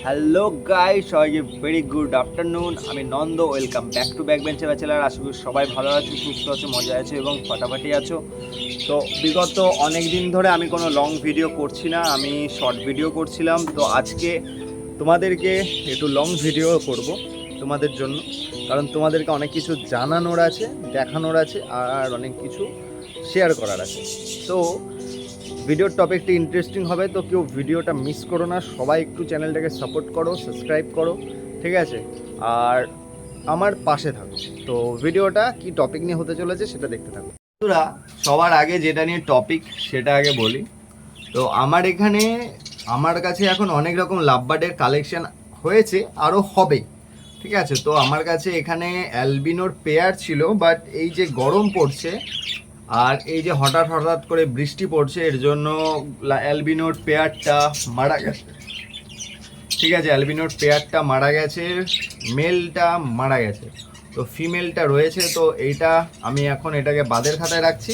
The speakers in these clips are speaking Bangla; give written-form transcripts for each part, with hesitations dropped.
হ্যালো গাইস, সবাইকে ভেরি গুড আফটারনুন। আমি Nanda, welcome back to back বেঞ্চের ব্যাচেলার। আশা করি সবাই ভালো আছো, সুস্থ আছো, মজা আছো এবং ফাটাফাটি আছো। তো বিগত অনেক দিন ধরে আমি কোনো লং ভিডিও করছি না, আমি শর্ট ভিডিও করছিলাম। তো আজকে তোমাদেরকে একটু লং ভিডিও করব তোমাদের জন্য, কারণ তোমাদেরকে অনেক কিছু জানানোর আছে, দেখানোর আছে, আর অনেক কিছু শেয়ার করার আছে। তো ভিডিওর টপিকটি ইন্টারেস্টিং হবে, তো কেউ ভিডিওটা মিস করো না। সবাই একটু চ্যানেলটাকে সাপোর্ট করো, সাবস্ক্রাইব করো, ঠিক আছে? আর আমার পাশে থাকো। তো ভিডিওটা কি টপিক নিয়ে হতে চলেছে সেটা দেখতে থাকো। বন্ধুরা, সবার আগে যেটা নিয়ে টপিক সেটা আগে বলি। তো আমার কাছে এখন অনেক রকম লাভ বার্ডের কালেকশন হয়েছে, আরও হবে, ঠিক আছে? তো আমার কাছে এখানে অ্যালবিনোর পেয়ার ছিল, বাট এই যে গরম পড়ছে আর এই যে হঠাৎ হঠাৎ করে বৃষ্টি পড়ছে, এর জন্য অ্যালবিনোর পেয়ারটা মারা গেছে, ঠিক আছে? অ্যালবিনোর পেয়ারটা মারা গেছে, মেলটা মারা গেছে, তো ফিমেলটা রয়েছে। তো এইটা আমি এখন এটাকে বাদের খাতায় রাখছি,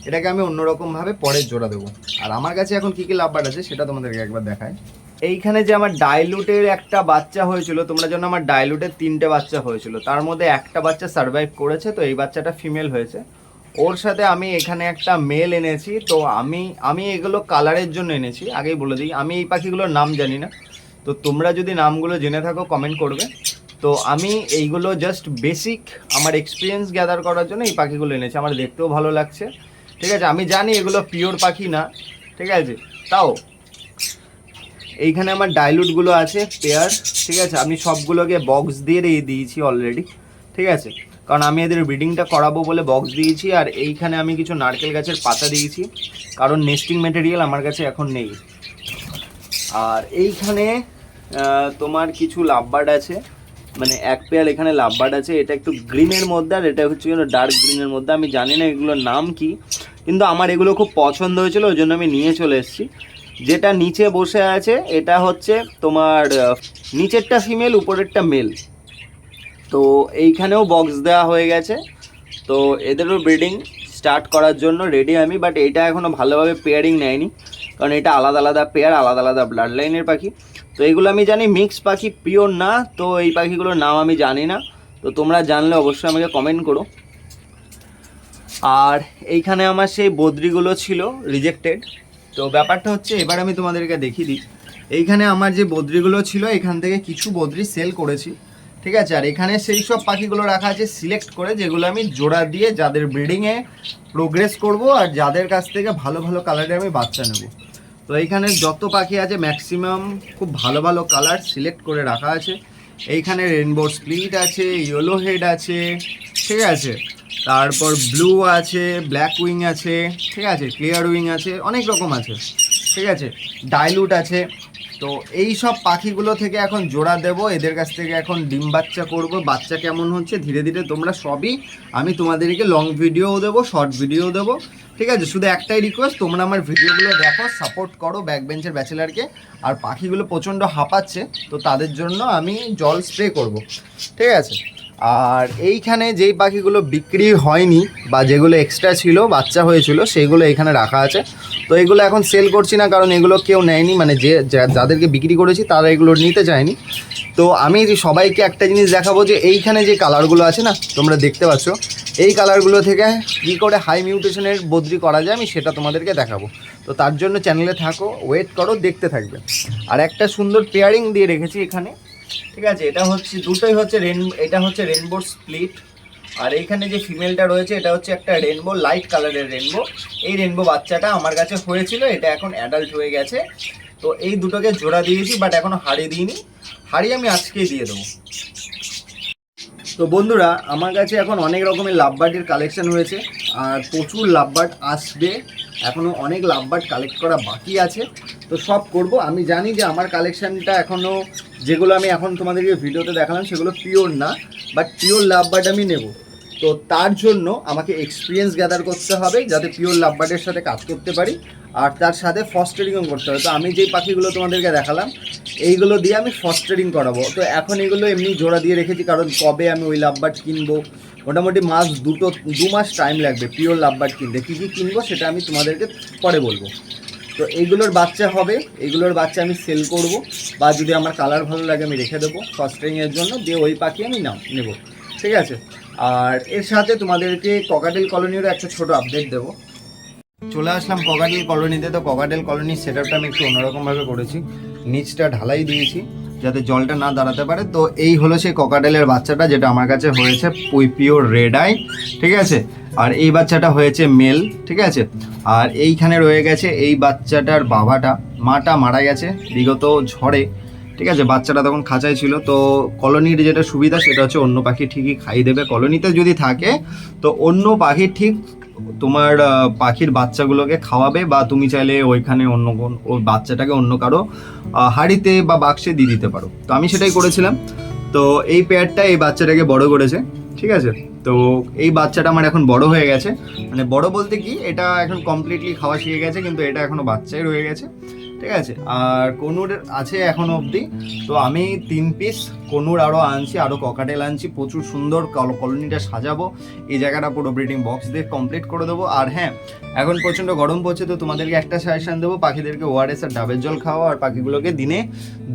এটাকে আমি অন্যরকমভাবে পরে জোড়া দেবো। আর আমার কাছে এখন কী কী লাভবার্ড আছে সেটা তোমাদেরকে একবার দেখায়। এইখানে যে আমার ডাইলুটের একটা বাচ্চা হয়েছিল, তোমরা জন্য আমার ডাইলুটের 3টে বাচ্চা হয়েছিল, তার মধ্যে একটা বাচ্চা সার্ভাইভ করেছে, তো এই বাচ্চাটা ফিমেল হয়েছে। ওর সাথে আমি এখানে একটা মেল এনেছি। তো আমি এগুলো কালারের জন্য এনেছি, আগেই বলে দিই, আমি এই পাখিগুলোর নাম জানি না। তো তোমরা যদি নামগুলো জেনে থাকো কমেন্ট করবে। তো আমি এইগুলো জাস্ট বেসিক আমার এক্সপিরিয়েন্স গ্যাদার করার জন্য এই পাখিগুলো এনেছি, আমার দেখতেও ভালো লাগছে, ঠিক আছে? আমি জানি এগুলো পিওর পাখি না, ঠিক আছে? তাও এইখানে আমার ডাইলুটগুলো আছে পেয়ার, ঠিক আছে? আমি সবগুলোকে বক্স দিয়ে দিয়েছি অলরেডি, ঠিক আছে? কারণ আমি এদের ব্রিডিংটা করাবো বলে বক্স দিয়েছি। আর এইখানে আমি কিছু নারকেল গাছের পাতা দিয়েছি, কারণ নেস্টিং ম্যাটেরিয়াল আমার কাছে এখন নেই। আর এইখানে তোমার কিছু লাভবার্ড আছে, মানে এক পেয়ার এখানে লাভবার্ড আছে। এটা একটু গ্রিনের মধ্যে আর এটা হচ্ছে ডার্ক গ্রিনের মধ্যে। আমি জানি না এগুলোর নাম কি, কিন্তু আমার এগুলো খুব পছন্দ হয়েছিল, ওই জন্য আমি নিয়ে চলে এসেছি। যেটা নিচে বসে আছে এটা হচ্ছে তোমার নিচেরটা ফিমেল, উপরেরটা মেল। তো এইখানেও বক্স দেওয়া হয়ে গেছে, তো এদেরও ব্রিডিং স্টার্ট করার জন্য রেডি আমি। বাট এটা এখনও ভালোভাবে পেয়ারিং নেয়নি, কারণ এটা আলাদা আলাদা পেয়ার, আলাদা আলাদা ব্লাড লাইনের পাখি। তো এগুলো আমি জানি মিক্স পাখি, পিওর না। তো এই পাখিগুলোর নাম আমি জানি না, তো তোমরা জানলে অবশ্যই আমাকে কমেন্ট করো। আর এইখানে আমার সেই বদ্রিগুলো ছিল রিজেক্টেড। তো ব্যাপারটা হচ্ছে, এবার আমি তোমাদেরকে দেখিয়ে দিই। এইখানে আমার যে বদ্রিগুলো ছিল, এখান থেকে কিছু বদ্রি সেল করেছি, ঠিক আছে? আর এখানে সেই সব পাখিগুলো রাখা আছে সিলেক্ট করে, যেগুলো আমি জোড়া দিয়ে যাদের ব্রিডিংয়ে প্রোগ্রেস করব আর যাদের কাছ থেকে ভালো ভালো কালারের আমি বাচ্চা নেব। তো এইখানে যত পাখি আছে ম্যাক্সিমাম খুব ভালো ভালো কালার সিলেক্ট করে রাখা আছে। এইখানে রেনবো স্প্লিট আছে, ইয়েলো হেড আছে, ঠিক আছে? তারপর ব্লু আছে, ব্ল্যাক উইং আছে, ঠিক আছে? ক্লিয়ার উইং আছে, অনেক রকম আছে, ঠিক আছে? ডাইলুট আছে। তো এই সব পাখিগুলো থেকে এখন জোড়া দেব, এদের কাছ থেকে এখন ডিম বাচ্চা করব। বাচ্চা কেমন হচ্ছে ধীরে ধীরে তোমরা সবই আমি তোমাদেরকে লং ভিডিওও দেবো, শর্ট ভিডিও দেবো, ঠিক আছে? শুধু একটাই রিকোয়েস্ট, তোমরা আমার ভিডিওগুলো দেখো, সাপোর্ট করো ব্যাক বেঞ্চের ব্যাচেলারকে। আর পাখিগুলো প্রচণ্ড হাঁপাচ্ছে, তো তাদের জন্য আমি জল স্প্রে করব, ঠিক আছে? আর এইখানে যেই পাখিগুলো বিক্রি হয়নি বা যেগুলো এক্সট্রা ছিল, বাচ্চা হয়েছিল, সেইগুলো এখানে রাখা আছে। তো এগুলো এখন সেল করছি না, কারণ এগুলো কেউ নেয়নি, মানে যাদেরকে বিক্রি করেছি তারা এগুলো নিতে চায়নি। তো আমি সবাইকে একটা জিনিস দেখাবো, যে এইখানে যে কালারগুলো আছে না, তোমরা দেখতে পাচ্ছ, এই কালারগুলো থেকে কী করে হাই মিউটেশনের বদ্রি করা যায় আমি সেটা তোমাদেরকে দেখাবো। তো তার জন্য চ্যানেলে থাকো, ওয়েট করো, দেখতে থাকবে। আর একটা সুন্দর পেয়ারিং দিয়ে রেখেছি এখানে, ঠিক আছে? এটা হচ্ছে দুটোই হচ্ছে এটা হচ্ছে রেনবো স্প্লিট। আর এইখানে যে ফিমেলটা রয়েছে এটা হচ্ছে একটা রেনবো, লাইট কালারের রেনবো। এই রেনবো বাচ্চাটা আমার কাছে হয়েছিল, এটা এখন অ্যাডাল্ট হয়ে গেছে। তো এই দুটোকে জোড়া দিয়েছি, বাট এখনো হাড়ি দিইনি, হাড়ি আমি আজকেই দিয়ে দেবো। তো বন্ধুরা, আমার কাছে এখন অনেক রকমের লাভবার্ডের কালেকশন হয়েছে, আর প্রচুর লাভবার্ড আসবে, এখনও অনেক লাভবার্ড কালেক্ট করা বাকি আছে। তো সব করব। আমি জানি যে আমার কালেকশানটা এখনও, যেগুলো আমি এখন তোমাদেরকে ভিডিওতে দেখালাম সেগুলো পিওর না, বাট পিওর লাভবার্ড আমি নেব। তো তার জন্য আমাকে এক্সপিরিয়েন্স গ্যাদার করতে হবে, যাতে পিওর লাভবার্ডের সাথে কাজ করতে পারি, আর তার সাথে ফস্টারিংও করতে হবে। তো আমি যেই পাখিগুলো তোমাদেরকে দেখালাম, এইগুলো দিয়ে আমি ফস্টারিং করাবো। তো এখন এগুলো এমনি জোড়া দিয়ে রেখেছি, কারণ কবে আমি ওই লাভবার্ড কিনবো, মোটামুটি দু মাস টাইম লাগবে পিওর লাভবার্ড কিনতে। কী কী কিনবো সেটা আমি তোমাদেরকে পরে বলবো। তো এইগুলোর বাচ্চা হবে, এইগুলোর বাচ্চা আমি সেল করব, বা যদি আমার কালার ভালো লাগে আমি রেখে দেবো ফস্টারিংয়ের জন্য, দিয়ে ওই পাখি আমি নেব, ঠিক আছে। আর এর সাথে তোমাদেরকে ককাটেল কলোনিরও একটা ছোট আপডেট দেবো। চলে আসলাম ককাটেল কলোনিতে। তো ককাটেল কলোনির সেট আপটা আমি একটু অন্যরকমভাবে করেছি, নিচটা ঢালাই দিয়েছি যাতে জলটা না দাঁড়াতে পারে। তো এই হলো সেই ককাটেলের বাচ্চাটা যেটা আমার কাছে হয়েছে পিওর রেড আই, ঠিক আছে। আর এই বাচ্চাটা হয়েছে মেল, ঠিক আছে। আর এইখানে রয়ে গেছে এই বাচ্চাটার বাবাটা, মাটা মারা গেছে বিগত ঝড়ে, ঠিক আছে। বাচ্চাটা তখন খাঁচায় ছিল। তো কলোনির যেটা সুবিধা সেটা হচ্ছে অন্য পাখি ঠিকই খাইয়ে দেবে। কলোনিতে যদি থাকে তো অন্য পাখি ঠিক তোমার পাখির বাচ্চাগুলোকে খাওয়াবে, বা তুমি চাইলে ওইখানে অন্য ওই বাচ্চাটাকে অন্য কারো হাঁড়িতে বা বাক্সে দিয়ে দিতে পারো। তো আমি সেটাই করেছিলাম। তো এই পেয়ারটা এই বাচ্চাটাকে বড় করেছে, ঠিক আছে। তো এই বাচ্চাটা আমার এখন বড় হয়ে গেছে, মানে বড় বলতে কি এটা এখন কমপ্লিটলি খাওয়া শিখে গেছে, কিন্তু এটা এখনো বাচ্চাই রয়ে গেছে, ঠিক আছে। আর কনুর আছে এখনো অবধি। তো আমি 3 পিস কনুর আরও আনছি, আরও ককাটেল আনছি, প্রচুর সুন্দর কলোনিটা সাজাবো। এই জায়গাটা পুরো ব্রিডিং বক্স দিয়ে কমপ্লিট করে দেবো। আর হ্যাঁ, এখন প্রচণ্ড গরম পড়ছে, তো তোমাদেরকে একটা সাজেশন দেবো, পাখিদেরকে ওআরএস আর ডাবের জল খাওয়া, আর পাখিগুলোকে দিনে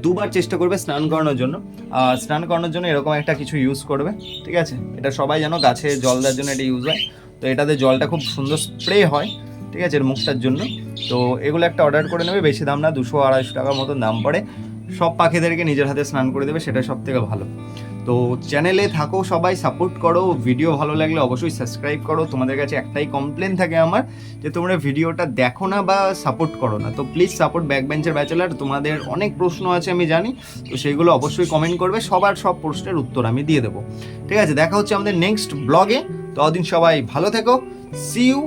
2 বার চেষ্টা করবে স্নান করানোর জন্য। আর স্নান করানোর জন্য এরকম একটা কিছু ইউজ করবে, ঠিক আছে। এটা সবাই জানো গাছে জল দেওয়ার জন্য এটা ইউজ হয়। তো এটাতে জলটা খুব সুন্দর স্প্রে হয়, ঠিক আছে, এর মুখটার জন্য। তো এগুলো একটা অর্ডার করে নেবে, বেশি দাম না, 200-250 টাকার মতো দাম পড়ে। সব পাখিদেরকে নিজের হাতে স্নান করে দেবে, সেটা সব থেকে ভালো। তো চ্যানেলে থাকো, সবাই সাপোর্ট করো, ভিডিও ভালো লাগলে অবশ্যই সাবস্ক্রাইব করো। তোমাদের কাছে একটাই কমপ্লেন থাকে আমার, যে তোমরা ভিডিওটা দেখো না বা সাপোর্ট করো না। তো প্লিজ সাপোর্ট ব্যাক বেঞ্চের ব্যাচেলার। তোমাদের অনেক প্রশ্ন আছে আমি জানি, তো সেইগুলো অবশ্যই কমেন্ট করবে, সবার সব প্রশ্নের উত্তর আমি দিয়ে দেবো, ঠিক আছে। দেখা হচ্ছে আমাদের নেক্সট ব্লগে। ততদিন সবাই ভালো থেকো, সি ইউ,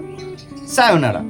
সায়োনারা।